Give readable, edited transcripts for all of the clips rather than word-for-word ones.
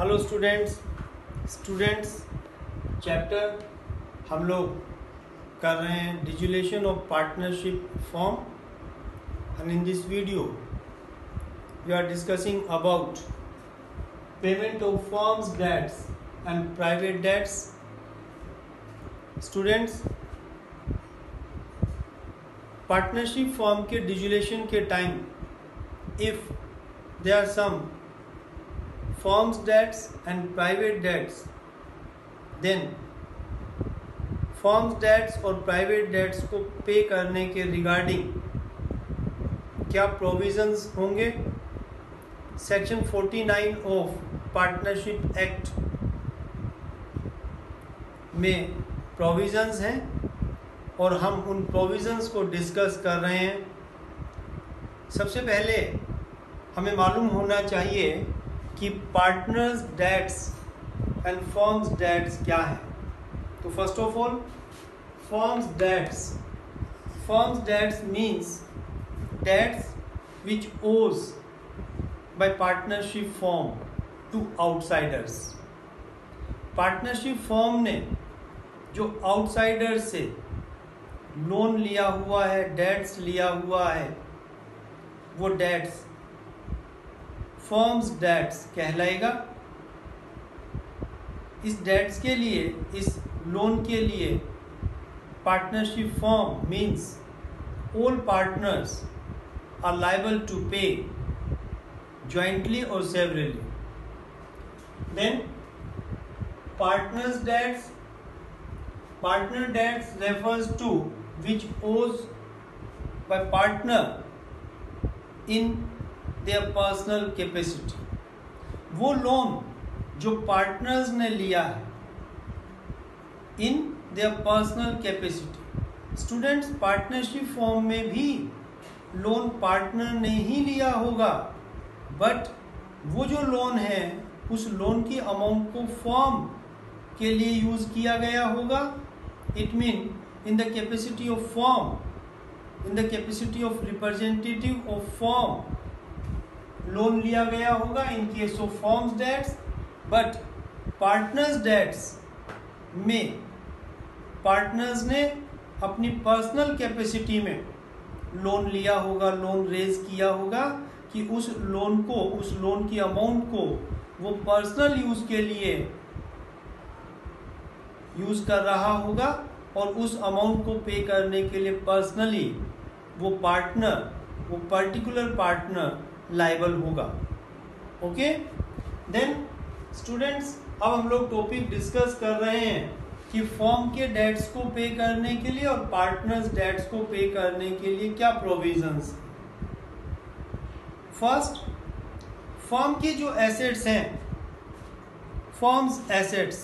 Hello students chapter हम लोग कर रहे हैं dissolution of partnership firm and in this video we are discussing about payment of firms debts and private debts. Students, partnership firm के dissolution के time if there are some firms debts and private debts, then firms debts और private debts को pay करने के regarding क्या provisions होंगे। Section 49 of partnership act में provisions हैं और हम उन प्रोविजंस को डिस्कस कर रहे हैं। सबसे पहले हमें मालूम होना चाहिए कि partners debts and firms debts क्या है। तो first of all firms debts means debts which owes by partnership firm to outsiders. Partnership firm ने जो आउटसाइडर से लोन लिया हुआ है, डेट्स लिया हुआ है, वो डेट्स फर्म्स डेट्स कहलाएगा। इस डेट्स के लिए, इस लोन के लिए partnership firm means all partners are liable to pay jointly और severally. Then partner debts refers to which owes by partner in their personal capacity. वो लोन जो पार्टनर्स ने लिया है in their personal capacity. Students, partnership firm में भी loan partner ने ही लिया होगा, बट वो जो लोन है उस लोन की अमाउंट को फॉर्म के लिए यूज किया गया होगा। It mean in the capacity of firm, in the capacity of representative of firm loan लिया गया होगा in case of firms debts. But partners debts में पार्टनर्स ने अपनी पर्सनल कैपेसिटी में लोन लिया होगा, लोन रेज किया होगा कि उस लोन को, उस लोन की अमाउंट को वो पर्सनल यूज के लिए यूज कर रहा होगा और उस अमाउंट को पे करने के लिए पर्सनली वो पार्टनर, वो पर्टिकुलर पार्टनर लायबल होगा। ओके, देन स्टूडेंट्स, अब हम लोग टॉपिक डिस्कस कर रहे हैं कि फर्म के डेट्स को पे करने के लिए और पार्टनर्स डेट्स को पे करने के लिए क्या प्रोविजंस। फर्स्ट, फर्म की जो एसेट्स हैं, firms assets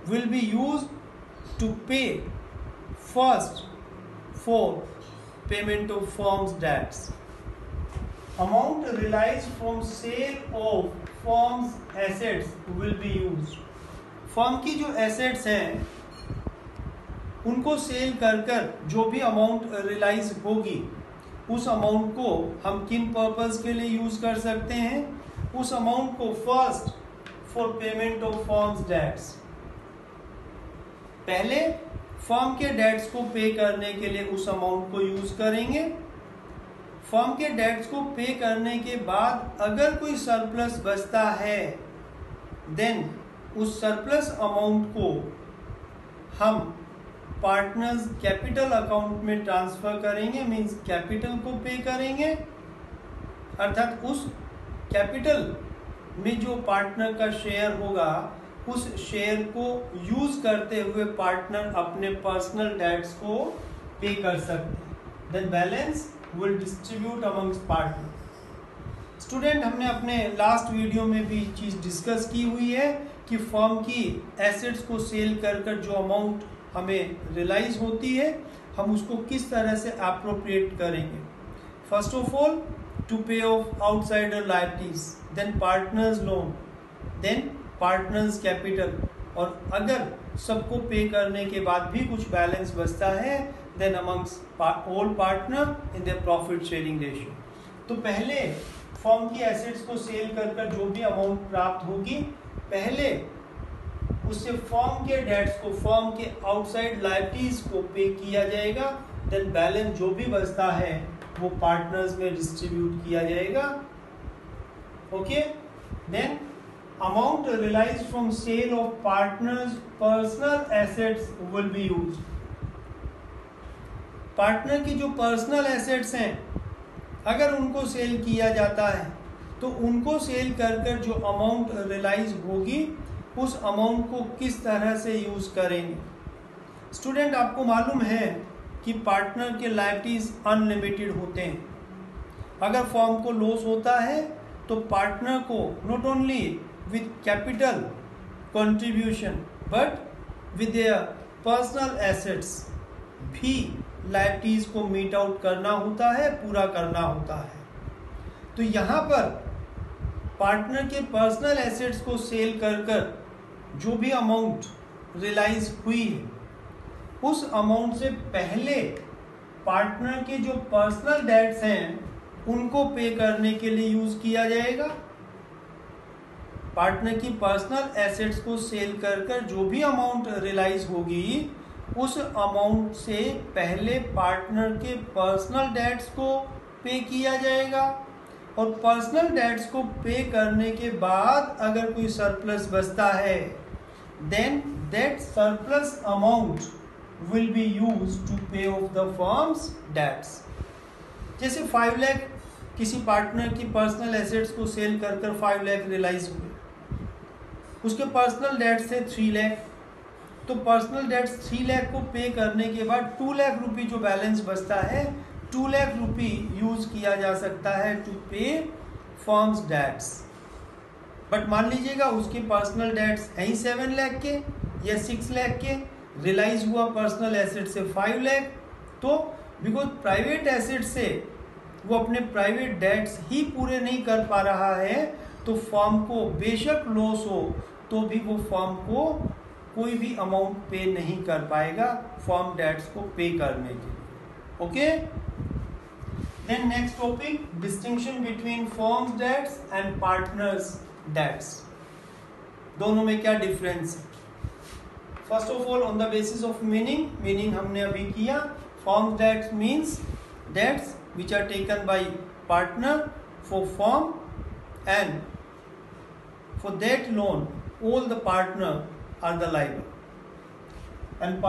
will be used to pay first for payment of firms debts. Amount realized from sale of firm's assets will be used. Firm की जो एसेट्स हैं उनको सेल कर जो भी अमाउंट रियलाइज होगी उस अमाउंट को हम किन पर्पस के लिए यूज कर सकते हैं। उस अमाउंट को first for payment of firms debts, पहले फर्म के डेट्स को पे करने के लिए उस अमाउंट को यूज करेंगे। फर्म के डेट्स को पे करने के बाद अगर कोई सरप्लस बचता है देन उस सरप्लस अमाउंट को हम पार्टनर्स कैपिटल अकाउंट में ट्रांसफर करेंगे, मींस कैपिटल को पे करेंगे। अर्थात उस कैपिटल में जो पार्टनर का शेयर होगा उस शेयर को यूज करते हुए पार्टनर अपने पर्सनल डेट्स को पे कर सकते हैं। Then balance will distribute amongst partners। Student, हमने अपने लास्ट वीडियो में भी चीज़ डिस्कस की हुई है कि फर्म की एसेट्स को सेल कर जो अमाउंट हमें रियलाइज होती है हम उसको किस तरह से अप्रोप्रिएट करेंगे। First of all to pay off outsider liabilities, then partners loan, then partners capital, और अगर सबको पे करने के बाद भी कुछ बैलेंस बचता है then amongst all partner in their profit sharing ratio। तो पहले फर्म की एसेट्स को सेल कर जो भी अमाउंट प्राप्त होगी, पहले उससे फर्म के डेट्स को, फर्म के आउटसाइड लायबिलिटीज को पे किया जाएगा, देन बैलेंस जो भी बचता है वो पार्टनर्स में डिस्ट्रीब्यूट किया जाएगा। Okay, then amount realised from sale of partners personal assets will be used. Partner की जो पर्सनल एसेट्स हैं, अगर उनको सेल किया जाता है तो उनको सेल कर जो अमाउंट रियलाइज होगी उस अमाउंट को किस तरह से यूज करेंगे। स्टूडेंट, आपको मालूम है कि पार्टनर के लायबिलिटीज अनलिमिटेड होते हैं। अगर फर्म को लॉस होता है तो पार्टनर को not only with capital contribution but with their personal assets भी लायबिलिटीज को मीट आउट करना होता है, पूरा करना होता है। तो यहाँ पर पार्टनर के पर्सनल एसेट्स को सेल कर जो भी अमाउंट रियलाइज हुई है उस अमाउंट से पहले पार्टनर के जो पर्सनल डेट्स हैं उनको पे करने के लिए यूज किया जाएगा। पार्टनर की पर्सनल एसेट्स को सेल कर जो भी अमाउंट रियलाइज होगी उस अमाउंट से पहले पार्टनर के पर्सनल डेट्स को पे किया जाएगा, और पर्सनल डेट्स को पे करने के बाद अगर कोई सरप्लस बचता है then that surplus amount will be used to pay off the firms debts. जैसे 5 लाख किसी पार्टनर की पर्सनल एसेट्स को सेल कर 5 लाख रियलाइज हुए, उसके पर्सनल डेट्स थे 3 लाख, तो पर्सनल डेट्स 3 लाख को पे करने के बाद 2 लाख रुपी जो बैलेंस बचता है 2 लाख रुपी यूज किया जा सकता है to pay firms debts. But मान लीजिएगा उसके पर्सनल डेट्स हैं 7 लाख के या 6 लाख के, रियलाइज हुआ पर्सनल एसेट से 5 लाख, तो बिकॉज प्राइवेट एसेट से वो अपने प्राइवेट डेट्स ही पूरे नहीं कर पा रहा है तो फर्म को बेशक लॉस हो तो भी वो फर्म को कोई भी अमाउंट पे नहीं कर पाएगा फर्म डेट्स को पे करने के लिए। Okay, then next topic, distinction between firms debts and partners debts. दोनों में क्या डिफरेंस है? First of all on the basis of meaning हमने अभी किया। Firms debts means debts which are taken by partner for firm, and for that loan all the partner are the liable, and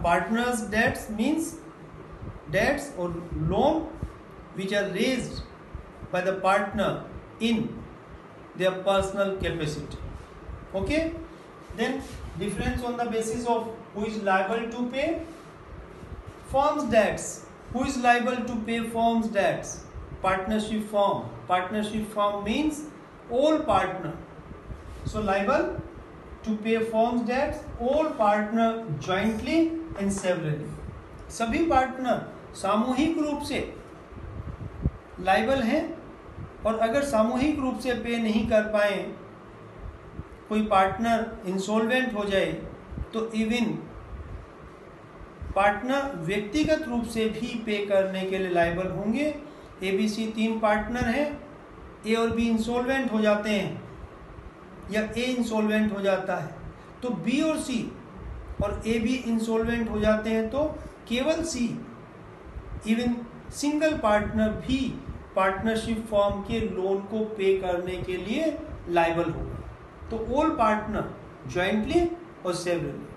partners debts means debts or loan which are raised by the partner in their personal capacity. Okay, then difference on the basis of who is liable to pay firm's debts. Who is liable to pay firm's debts? Partnership firm. Partnership firm means all partner. So liable to pay firm's debts all partner jointly and severally. सभी partner सामूहिक रूप से liable हैं, और अगर सामूहिक रूप से पे नहीं कर पाए, कोई पार्टनर इंसॉल्वेंट हो जाए तो इवन पार्टनर व्यक्तिगत रूप से भी पे करने के लिए लायबल होंगे। ABC 3 पार्टनर हैं, ए और बी इंसॉल्वेंट हो जाते हैं या ए इंसॉल्वेंट हो जाता है तो बी और सी, और ए बी इंसॉल्वेंट हो जाते हैं तो केवल सी, इवन सिंगल पार्टनर भी पार्टनरशिप फर्म के लोन को पे करने के लिए लायबल होगा। तो ऑल पार्टनर ज्वाइंटली और severally.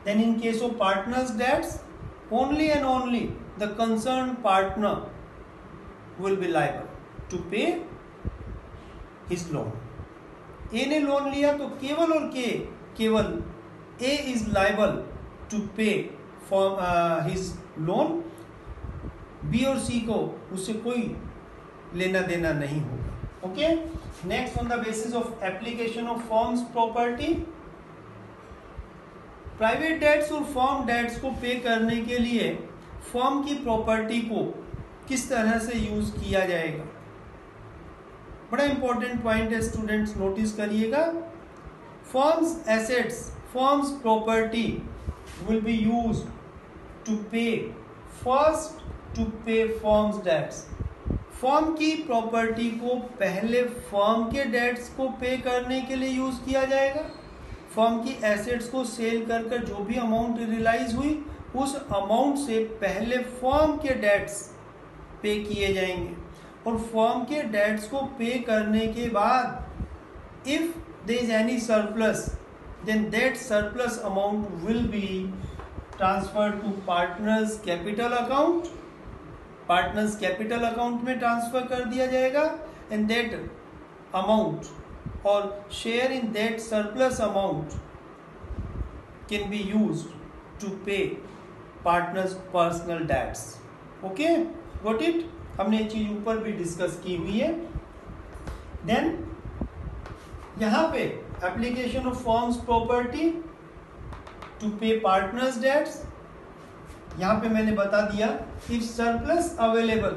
Then in case of partners debts, only and only the concerned partner will be liable to pay his loan. A ने लोन लिया तो केवल और केवल A is liable to pay for his loan. B और C को उससे कोई लेना देना नहीं होगा। Okay? Next, on the basis of application of firm's property, private debts और फर्म डेट्स को पे करने के लिए फर्म की प्रॉपर्टी को किस तरह से यूज किया जाएगा, बड़ा इंपॉर्टेंट पॉइंट है स्टूडेंट्स, नोटिस करिएगा। Firms assets, firms property will be used to pay, first to pay firms debts. Firm की प्रॉपर्टी को पहले फर्म के डेट्स को पे करने के लिए यूज किया जाएगा। फर्म की एसेट्स को सेल कर जो भी अमाउंट रियलाइज हुई उस अमाउंट से पहले फर्म के डेट्स पे किए जाएंगे, और फर्म के डेट्स को पे करने के बाद if there is any surplus then that surplus amount will be transferred to partners capital account. Partners capital account में ट्रांसफर कर दिया जाएगा, एंड दैट अमाउंट और share in that surplus amount can be used to pay partners personal debts. Okay, got it? हमने ये चीज ऊपर भी डिस्कस की हुई है। देन यहां पे application of firms property to pay partners debts, यहां पे मैंने बता दिया if surplus available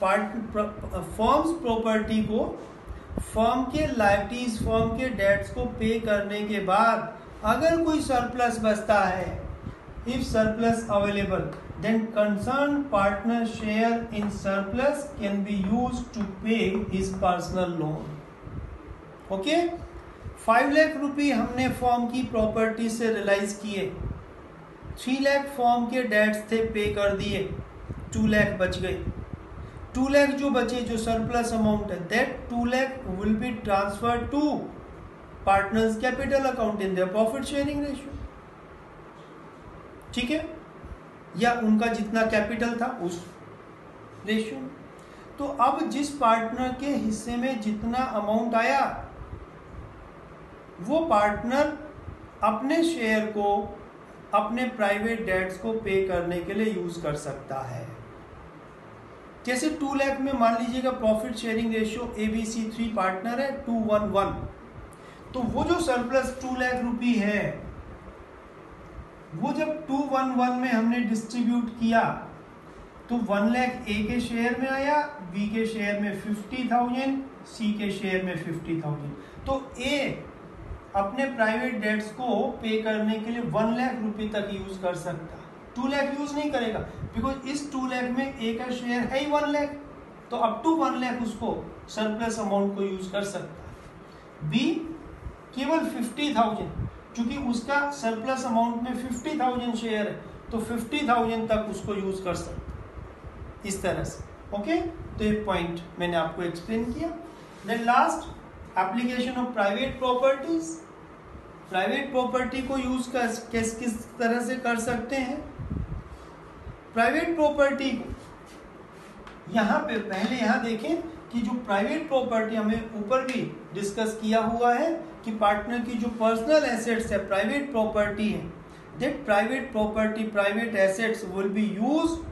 firms property को फर्म के लायबिलिटीज फर्म के डेट्स को पे करने के बाद अगर कोई सरप्लस बचता है, if surplus available then concerned partner share in surplus can be used to pay his personal loan. Okay? 5 lakh रुपए हमने फॉर्म की प्रॉपर्टी से रियलाइज किए, 3 लाख फॉर्म के डेट्स थे, पे कर दिए, 2 लाख बच गए। 2 लाख जो बचे, जो सरप्लस अमाउंट है, that 2 lakh will be transfer to partners capital account in their profit sharing ratio. ठीक है, या उनका जितना कैपिटल था उस रेशियो। तो अब जिस पार्टनर के हिस्से में जितना अमाउंट आया वो पार्टनर अपने शेयर को अपने प्राइवेट डेट्स को पे करने के लिए यूज कर सकता है। जैसे 2 लाख में मान लीजिएगा profit sharing ratio ABC 3 partner है 2-1-1, तो वो जो सरप्लस 2 लाख रुपए है वो जब 2-1-1 में हमने डिस्ट्रीब्यूट किया तो 1 लाख ए के शेयर में आया, बी के शेयर में 50,000, सी के शेयर में 50,000। तो ए अपने प्राइवेट डेट्स को पे करने के लिए 1 लाख रुपए तक यूज कर सकता, 2 लाख यूज नहीं करेगा, बिकॉज इस 2 लाख में ए का शेयर है ही 1 लाख, तो अप टू 1 लाख उसको सरप्लस अमाउंट को यूज कर सकता। बी केवल 50,000, क्योंकि उसका सरप्लस अमाउंट में 50,000 शेयर है, तो 50,000 तक उसको यूज कर सकता, इस तरह से। ओके, तो ये पॉइंट मैंने आपको एक्सप्लेन किया। Then last, application of private properties. Private property को यूज किस तरह से कर सकते हैं? प्राइवेट प्रॉपर्टी को यहाँ पे पहले यहाँ देखें कि जो प्राइवेट प्रॉपर्टी हमें ऊपर भी डिस्कस किया हुआ है कि पार्टनर की जो पर्सनल एसेट्स है प्राइवेट प्रॉपर्टी है, that private property private assets will be used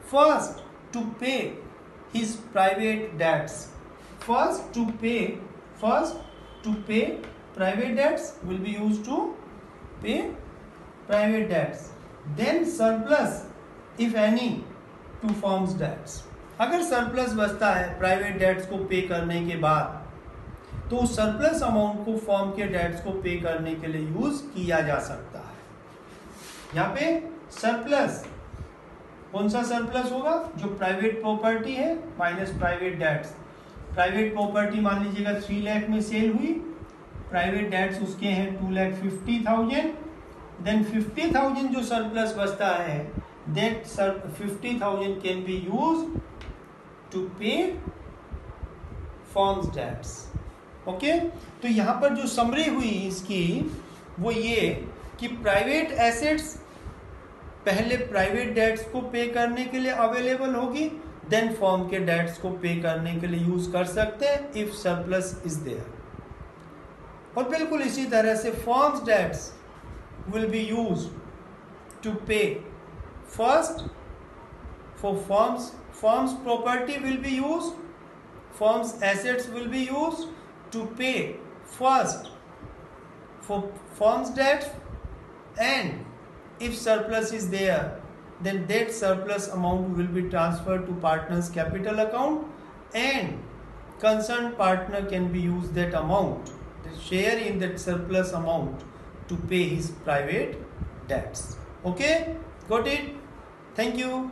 first to pay his private debts. First to pay private debts will be used to pay private debts, then surplus if any to firms debts. अगर surplus बचता है private dates को pay करने के बाद, तो उस surplus amount को फर्म के डेट्स को पे करने के लिए यूज किया जा सकता है। यहाँ पे सरप्लस, कौन सा सरप्लस होगा? जो प्राइवेट प्रॉपर्टी है minus private debts. Private property मान लीजिएगा 3 लाख में सेल हुई, प्राइवेट डेट्स उसके हैं 2,50,000, देन 50,000 जो सरप्लस बचता है, that 50,000 can be used to pay firms debts. Okay, तो यहां पर जो समरी हुई इसकी वो ये कि प्राइवेट एसेट्स पहले प्राइवेट डेट्स को पे करने के लिए अवेलेबल होगी, देन फर्म के डेट्स को पे करने के लिए यूज कर सकते हैं इफ सरप्लस इज देयर। और बिल्कुल इसी तरह से firms debts will be used to pay first for firms property will be used, firms assets will be used to pay first for firm's debts, and if surplus is there then that surplus amount will be transferred to partner's capital account and concerned partner can be used that amount, the share in that surplus amount to pay his private debts. Okay, got it? Thank you.